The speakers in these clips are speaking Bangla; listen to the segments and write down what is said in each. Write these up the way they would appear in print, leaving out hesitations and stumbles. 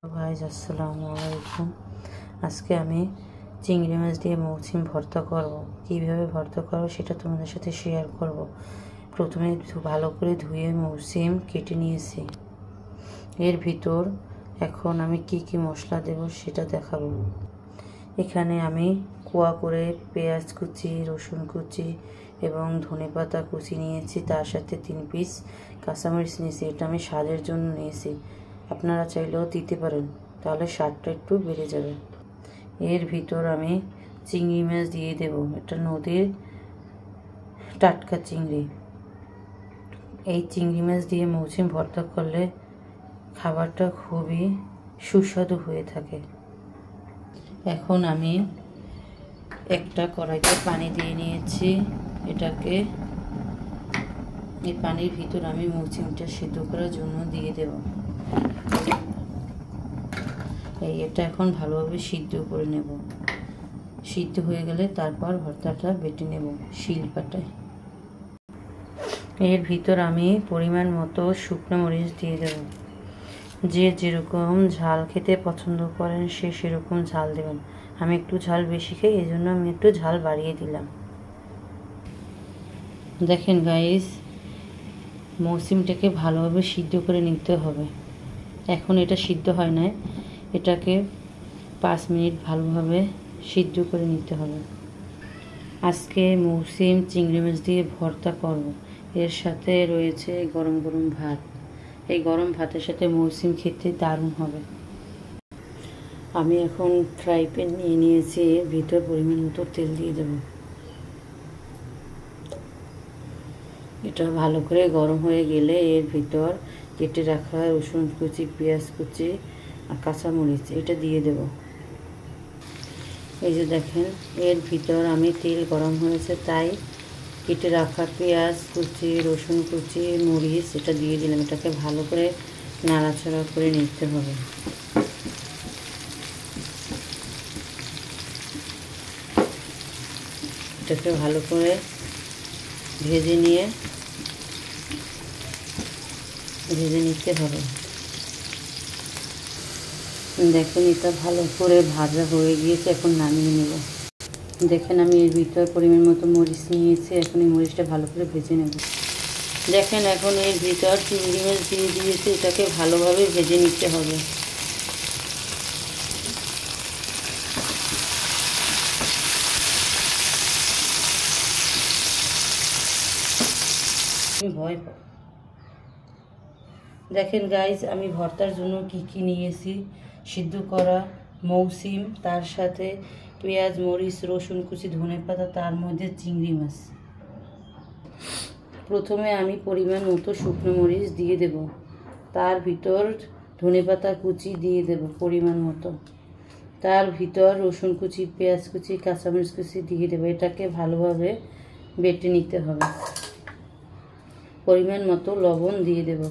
गाइस अस्सलामु आलैकुम। আজকে আমি চিংড়ি মাছ দিয়ে মৌসিম ভর্তা করব। কিভাবে ভর্তা করব সেটা তোমাদের সাথে শেয়ার করব। প্রথমে ভালো করে ধুয়ে মৌসিম কেটে নিয়েছি। এর ভিতর এখন আমি কি মশলা দেব সেটা দেখাবো। এখানে আমি কোয়া করে পেঁয়াজ কুচি, রসুন কুচি এবং ধনেপাতা কুচি নিয়েছি। তার সাথে 3 পিস কাঁচামরিচ নিয়েছি। এটা আমি স্বাদের জন্য নিয়েছি। আপনারা চাইলেও দিতে পারেন, তাহলে স্বাদটা একটু বেড়ে যাবে। এর ভিতর আমি চিংড়ি মাছ দিয়ে দেব। এটা নদীর টাটকা চিংড়ি। এই চিংড়ি মাছ দিয়ে মৌসিম ভর্তা করলে খাবারটা খুবই সুস্বাদু হয়ে থাকে। এখন আমি একটা কড়াইতে পানি দিয়ে নিয়েছি। এটাকে এই পানির ভিতর আমি মৌসিমটা সিদ্ধ করার জন্য দিয়ে দেব। এটা এখন ভালোভাবে সিদ্ধ করে নেব। সিদ্ধ হয়ে গেলে তারপর ভর্তাটা বেটে নেব শিলপাটায়। এর ভিতর আমি পরিমাণ মতো শুকনো মরিচ দিয়ে দেব। যে যেরকম ঝাল খেতে পছন্দ করেন সে সেরকম ঝাল দেবেন। আমি একটু ঝাল বেশি খাই, এই জন্য আমি একটু ঝাল বাড়িয়ে দিলাম। দেখেন গাইস, মৌসিমটাকে ভালোভাবে সিদ্ধ করে নিতে হবে। এখন এটা সিদ্ধ হয় না, এটাকে 5 মিনিট ভালোভাবে সিদ্ধ করে নিতে হবে। আজকে মৌসিম চিংড়ি মাছ দিয়ে ভর্তা করব। এর সাথে রয়েছে গরম গরম ভাত। এই গরম ভাতের সাথে মৌসিম খেতে দারুণ হবে। আমি এখন ফ্রাই প্যান নিয়ে নিয়েছি। এর ভিতর পরিমাণ মতো তেল দিয়ে দেব। এটা ভালো করে গরম হয়ে গেলে এর ভিতর কেটে রাখা রসুন কুচি, পেঁয়াজ কুচি আর কাঁচামরিচ এটা দিয়ে দেব। এই যে দেখেন, এর ভিতর আমি তেল গরম হয়েছে তাই কেটে রাখা পেঁয়াজ কুচি, রসুন কুচি, মরিচ এটা দিয়ে দিলাম। এটাকে ভালো করে নাড়াচাড়া করে নিতে হবে। এটাকে ভালো করে ভেজে নিতে হবে। দেখেন, এটা ভালো করে ভাজা হয়ে গিয়েছে। এখন নামিয়ে নেব। দেখেন, আমি এর ভিতর পরিমাণ মতো মরিচ নিয়েছি। এখন এই মরিচটা ভালো করে ভেজে নেব। দেখেন, এখন এর ভিতর চিংড়ি মাছ দিয়ে দিয়েছি। এটাকে ভালোভাবে ভেজে নিতে হবে। ভয় পাই। দেখেন গাইজ, আমি ভর্তার জন্য কি নিয়েছি। সিদ্ধ করা মৌসিম, তার সাথে পেঁয়াজ, মরিচ, রসুন কুচি, ধনেপাতা, তার মধ্যে চিংড়ি মাছ। প্রথমে আমি পরিমাণ মতো শুকনো মরিচ দিয়ে দেব। তার ভিতর ধনেপাতা কুচি দিয়ে দেব পরিমাণ মতো। তার ভিতর রসুন কুচি, পেঁয়াজ কুচি, কাঁচামরিচ কুচি দিয়ে দেব। এটাকে ভালোভাবে বেটে নিতে হবে। পরিমাণ মতো লবণ দিয়ে দেব।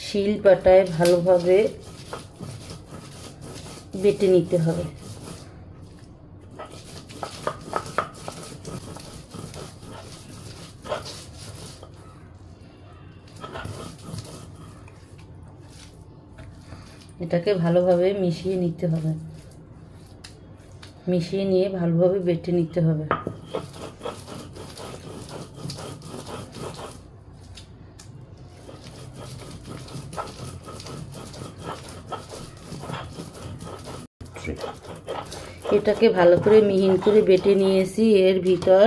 শিলপাটায় ভালোভাবে বেটে নিতে হবে। এটাকে ভালোভাবে মিশিয়ে নিতে হবে। মিশিয়ে নিয়ে ভালোভাবে বেটে নিতে হবে। এটাকে ভালো করে মিহিন করে বেটে নিয়েছি। এর ভিতর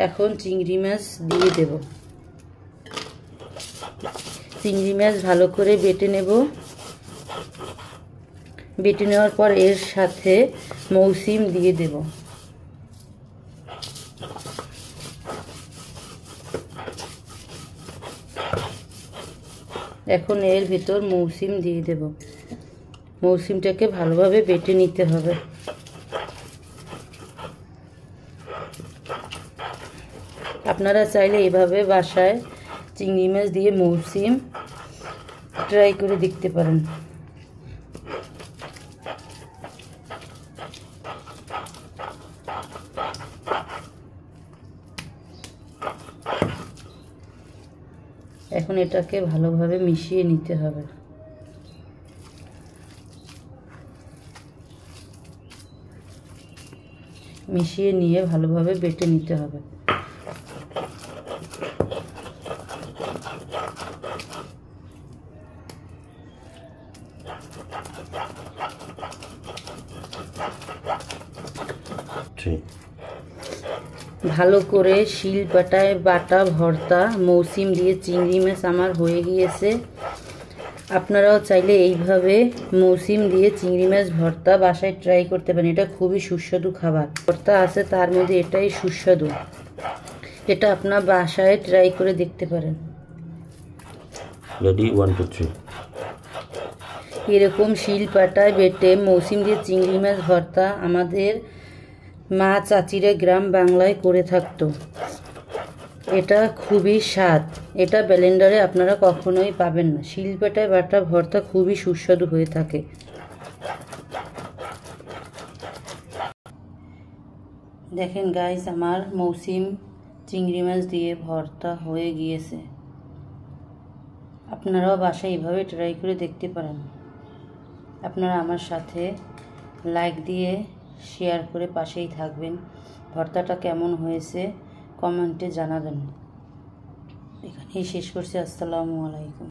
এখন চিংড়ি মাছ দিয়ে দেব। চিংড়ি মাছ ভালো করে বেটে নেব। বেটে নেওয়ার পর এর সাথে মৌসিম দিয়ে দেব। এখন এর ভিতর মৌসিম দিয়ে দেব। মৌসিমটাকে ভালোভাবে বেটে নিতে হবে। আপনারা চাইলে এইভাবে বাসায় চিংড়ি মাছ দিয়ে মৌসিম ট্রাই করে দেখতে পারেন। এখন এটাকে ভালোভাবে মিশিয়ে নিতে হবে। মিশিয়ে নিয়ে ভালোভাবে বেটে নিতে হবে। ভালো করে শিলপাটায় বাটা ভর্তা মৌসিম দিয়ে চিংড়ি মাছ আমার হয়ে গিয়েছে। আপনারাও চাইলে এইভাবে মৌসিম দিয়ে চিংড়ি মাছ ভর্তা বাসায় ট্রাই করতে পারেন। এটা খুবই সুস্বাদু খাবার। ভর্তা আছে তার মধ্যে এটাই সুস্বাদু। এটা আপনার বাসায় ট্রাই করে দেখতে পারেন। রেডি 1 2 3। এরকম শিলপাটায় বেটে মৌসিম দিয়ে চিংড়ি মাছ ভর্তা আমাদের মা চাচিরা গ্রাম বাংলায় করে থাকতো। এটা খুবই স্বাদ। এটা ব্লেন্ডারে আপনারা কখনোই পাবেন না। শিলপাটায় বাটা ভর্তা খুবই সুস্বাদু হয়ে থাকে। দেখেন গাইস, আমার মৌসিম চিংড়ি মাছ দিয়ে ভর্তা হয়ে গিয়েছে। আপনারাও বাসায় এইভাবে ট্রাই করে দেখতে পারেন। আপনারা আমার সাথে লাইক দিয়ে শেয়ার করে পাশেই থাকবেন। ভর্তাটা কেমন হয়েছে কমেন্টে জানাবেন। এখানেই শেষ করছি। আসসালামু আলাইকুম।